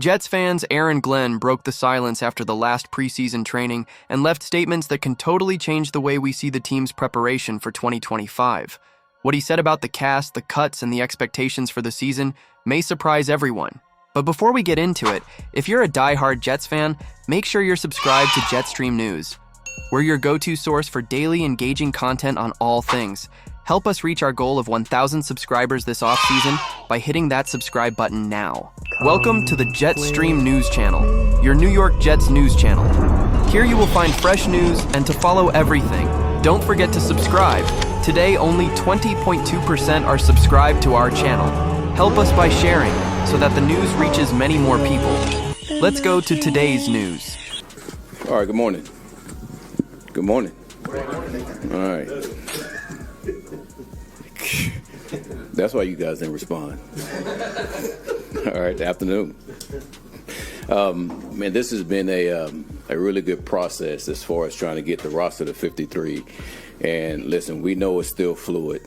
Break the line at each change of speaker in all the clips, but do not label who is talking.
Jets fans Aaron Glenn broke the silence after the last preseason training and left statements that can totally change the way we see the team's preparation for 2025. What he said about the cast, the cuts, and the expectations for the season may surprise everyone. But before we get into it, if you're a diehard Jets fan, make sure you're subscribed to Jetstream News. We're your go-to source for daily engaging content on all things. Help us reach our goal of 1,000 subscribers this offseason by hitting that subscribe button now. Welcome to the Jetstream News Channel, your New York Jets news channel. Here you will find fresh news and to follow everything. Don't forget to subscribe. Today, only 20.2% are subscribed to our channel. Help us by sharing so that the news reaches many more people. Let's go to today's news.
All right, good morning. Good morning. All right. That's why you guys didn't respond. All right, afternoon. Man, this has been a really good process as far as trying to get the roster to 53. And listen, we know it's still fluid.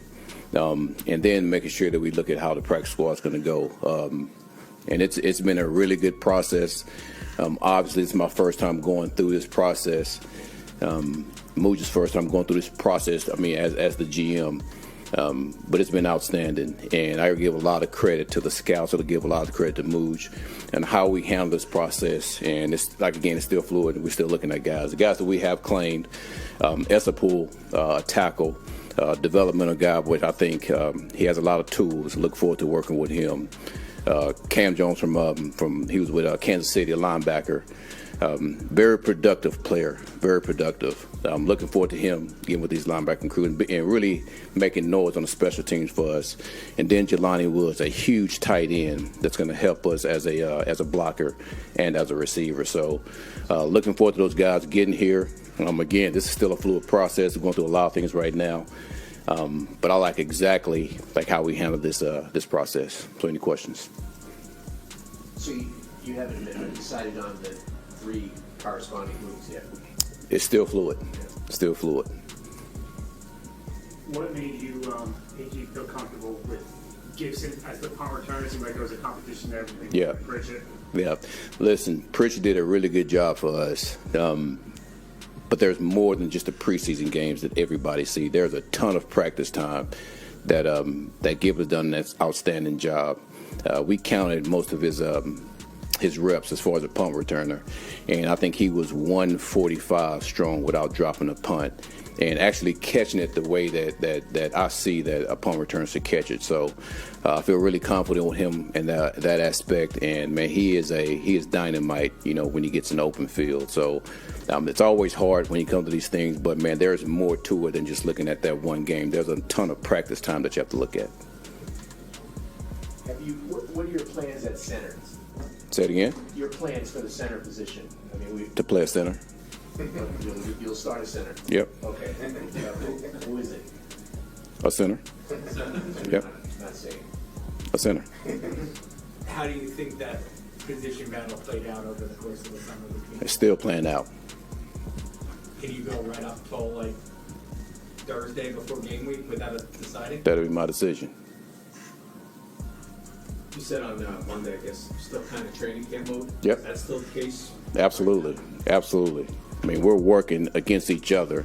And then making sure that we look at how the practice squad is going to go. And it's been a really good process. Obviously, it's my first time going through this process. Mooch's first time going through this process, as the GM. But it's been outstanding, and I give a lot of credit to the scouts. I give a lot of credit to Mooch and how we handle this process. And it's like, again, it's still fluid, and we're still looking at guys. The guys that we have claimed, Essapool, tackle, developmental guy, which I think he has a lot of tools. Look forward to working with him. Cam Jones from he was with Kansas City, a linebacker. Very productive player, very productive. I'm looking forward to him getting with these linebacking crew and really making noise on the special teams for us. And then Jelani Woods, a huge tight end that's going to help us as a blocker and as a receiver. So looking forward to those guys getting here. Again, this is still a fluid process. We're going through a lot of things right now. But I like exactly how we handle this process. So any questions?
So you haven't decided on the 3 corresponding moves yet?
It's still fluid. Still fluid.
What made you feel comfortable with Gibson as the punt returner? It seemed like there was a competition there between Pritchett.
Yeah. Listen, Pritchett did a really good job for us. But there's more than just the preseason games that everybody see. There's a ton of practice time that Gibb has done an outstanding job. We counted most of his reps as far as a punt returner, and I think he was 145 strong without dropping a punt and actually catching it the way that I see that a punt returner should catch it. So I feel really confident with him in that aspect, and man, he is dynamite, when he gets in the open field. So it's always hard when you come to these things, but man, there's more to it than just looking at that one game. There's a ton of practice time that you have to look at.
What are your plans at center?
Say it again?
Your plans for the center position.
To play a center.
You'll start a center.
Yep.
Okay. Who is it?
A center. Yep.
Not saying.
A center.
How do you think that position battle played out over the course of the summer?
It's still playing out.
Can you go right up till like Thursday before game week without deciding?
That'll be my decision.
You said on Monday, I guess, still kind of training camp mode?
Yep.
Is that still the case?
Absolutely. We're working against each other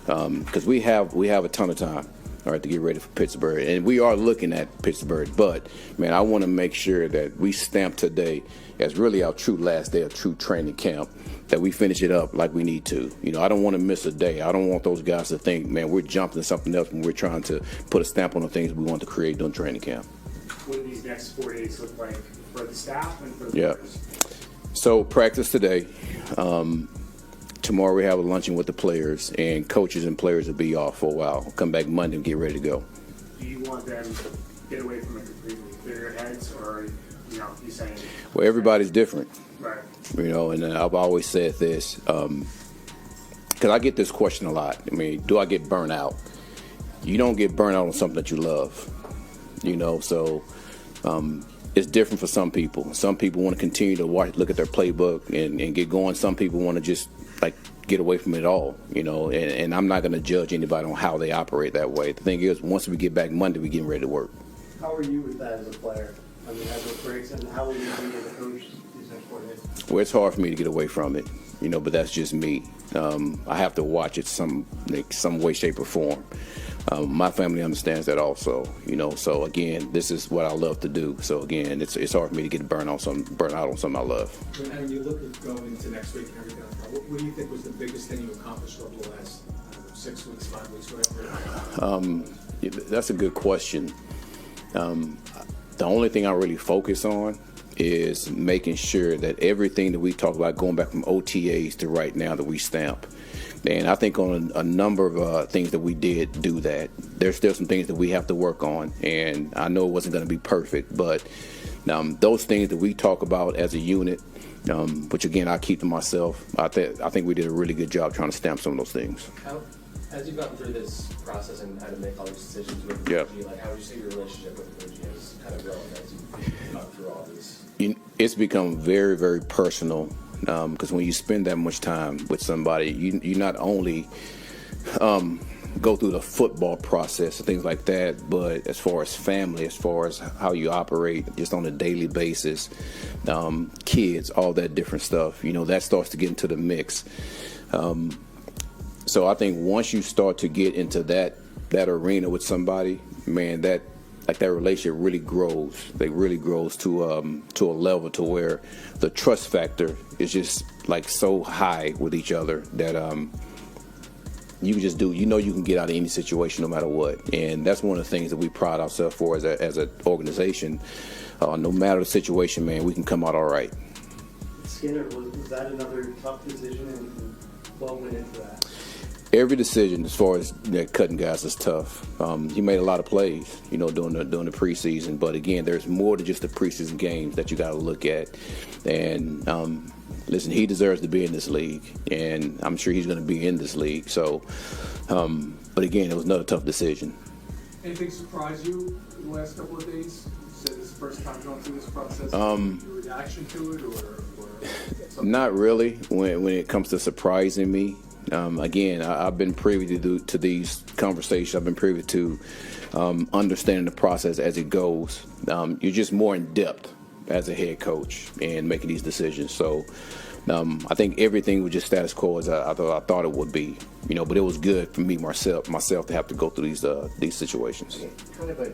because we have a ton of time, all right, to get ready for Pittsburgh. And we are looking at Pittsburgh. But, man, I want to make sure that we stamp today as really our true last day of true training camp, that we finish it up like we need to. I don't want to miss a day. I don't want those guys to think, man, we're jumping to something else when we're trying to put a stamp on the things we want to create during training camp.
What do these next 4 days look like for the staff and for the players?
So practice today. Tomorrow we have a luncheon with the players, and coaches and players will be off for a while. We'll come back Monday and get ready to go.
Do you want them to get away from it completely, clear your heads, or you saying?
Well, everybody's different.
Right.
And I've always said this because I get this question a lot. Do I get burnt out? You don't get burnt out on something that you love. So it's different for some people. Some people want to continue to look at their playbook and get going. Some people want to just get away from it all, and I'm not going to judge anybody on how they operate that way. The thing is, once we get back Monday, we're getting ready to work.
How are you with that as a player? As with Briggs, and how will you be as a coach?
Well, it's hard for me to get away from it, but that's just me. I have to watch it some way, shape, or form. My family understands that also, So again, this is what I love to do. So again, it's hard for me to get burnt out on something I love.
When you look at going into next week and everything like that, what do you think was the biggest thing you accomplished over the last 6 weeks, 5 weeks, whatever?
That's a good question. The only thing I really focus on is making sure that everything that we talk about, going back from OTAs to right now, that we stamp. And I think on a number of things that we did do that. There's still some things that we have to work on, and I know it wasn't going to be perfect, but those things that we talk about as a unit, which again I keep to myself, I think we did a really good job trying to stamp some of those things.
As you've gotten through this process and had to make all these decisions with the OG, like how would you say your relationship with the OG has kind of grown as you've gone through all these?
It's become very, very personal, because when you spend that much time with somebody, you not only go through the football process and things like that, but as far as family, as far as how you operate just on a daily basis, kids, all that different stuff, that starts to get into the mix. So I think once you start to get into that arena with somebody, man, that relationship really grows. It really grows to a level to where the trust factor is just like so high with each other that you can just do. You can get out of any situation no matter what, and that's one of the things that we pride ourselves for as an organization. No matter the situation, man, we can come out all right.
Skinner, was that another tough decision, and what went into that?
Every decision as far as cutting guys is tough. He made a lot of plays, during the preseason. But again, there's more to just the preseason games that you got to look at. And listen, he deserves to be in this league, and I'm sure he's going to be in this league. So, but again, it was another tough decision.
Anything surprise you in the last couple of days? You said this is the first time going through this process. Your reaction to it, or
not really. When it comes to surprising me. Again, I've been privy to these conversations. I've been privy to understanding the process as it goes. You're just more in depth as a head coach and making these decisions. So I think everything was just status quo as I thought it would be. But it was good for me myself to have to go through these situations.
Okay. Kind of a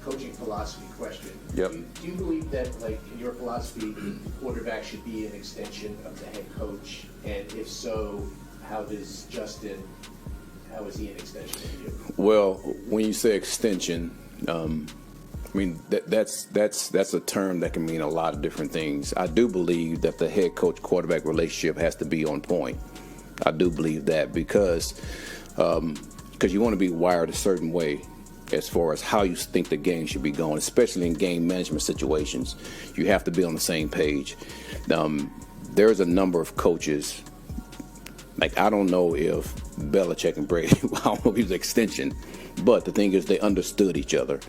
coaching philosophy question.
Yep.
Do you believe that, in your philosophy, the quarterback should be an extension of the head coach? And if so, how is he an extension of you? Well,
when you say extension, that's a term that can mean a lot of different things. I do believe that the head coach quarterback relationship has to be on point. I do believe that because you want to be wired a certain way as far as how you think the game should be going, especially in game management situations. You have to be on the same page. There's a number of coaches. I don't know if Belichick and Brady, I don't know if he was an extension, but the thing is they understood each other.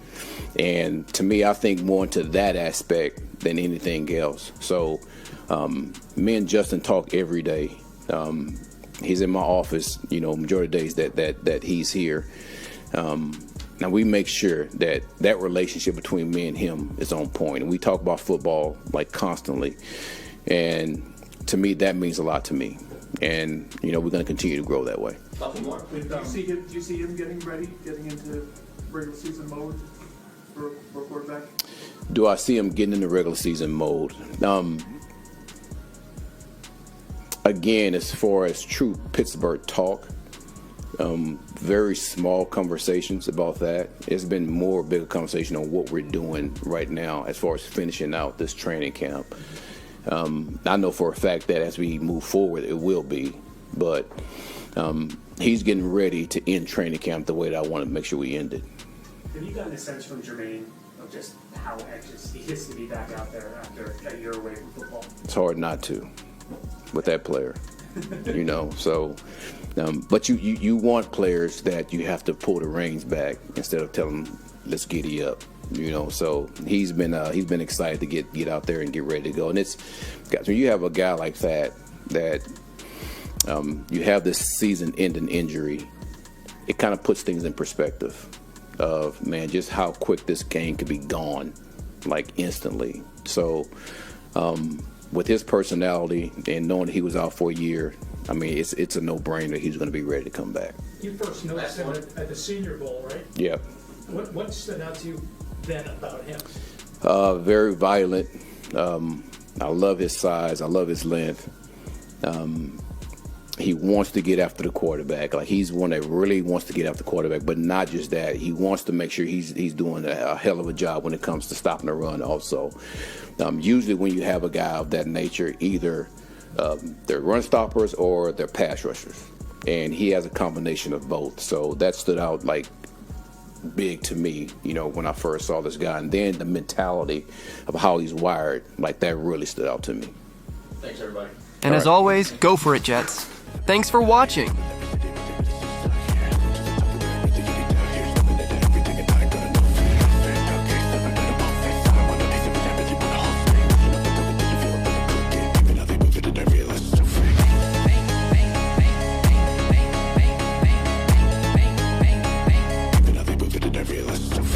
And to me, I think more into that aspect than anything else. So me and Justin talk every day. He's in my office, majority of days that he's here. Now we make sure that relationship between me and him is on point. And we talk about football constantly. And to me, that means a lot to me. And we're going to continue to grow that way.
Nothing more.
Do you see him getting into regular season mode for quarterback?
Do I see him getting into regular season mode? Again, as far as true Pittsburgh talk, very small conversations about that. It's been more bigger conversation on what we're doing right now as far as finishing out this training camp. I know for a fact that as we move forward, it will be. But he's getting ready to end training camp the way that I want to make sure we end it.
Have you gotten a sense from Jermaine of just how anxious he is to be back out there after a year away from football?
It's hard not to with that player, So, but you want players that you have to pull the reins back instead of telling them, let's giddy up. So he's been excited to get out there and get ready to go. And it's, guys, when you have a guy like that you have this season-ending injury, it kind of puts things in perspective of, man, just how quick this game could be gone, instantly. So with his personality and knowing he was out for a year, I mean, it's a no-brainer. He's going to be ready to come back.
You first noticed him at the Senior Bowl, right?
Yeah.
What stood out to you then about him?
Very violent. I love his size. I love his length. He wants to get after the quarterback. Like, he's one that really wants to get after the quarterback, but not just that. He wants to make sure he's doing a hell of a job when it comes to stopping the run also. Usually when you have a guy of that nature, either they're run stoppers or they're pass rushers. And he has a combination of both. So that stood out like big to me, you know, when I first saw this guy. And then the mentality of how he's wired, like, that really stood out to me.
Thanks, everybody.
And as always, go for it, Jets. Thanks for watching.
Let's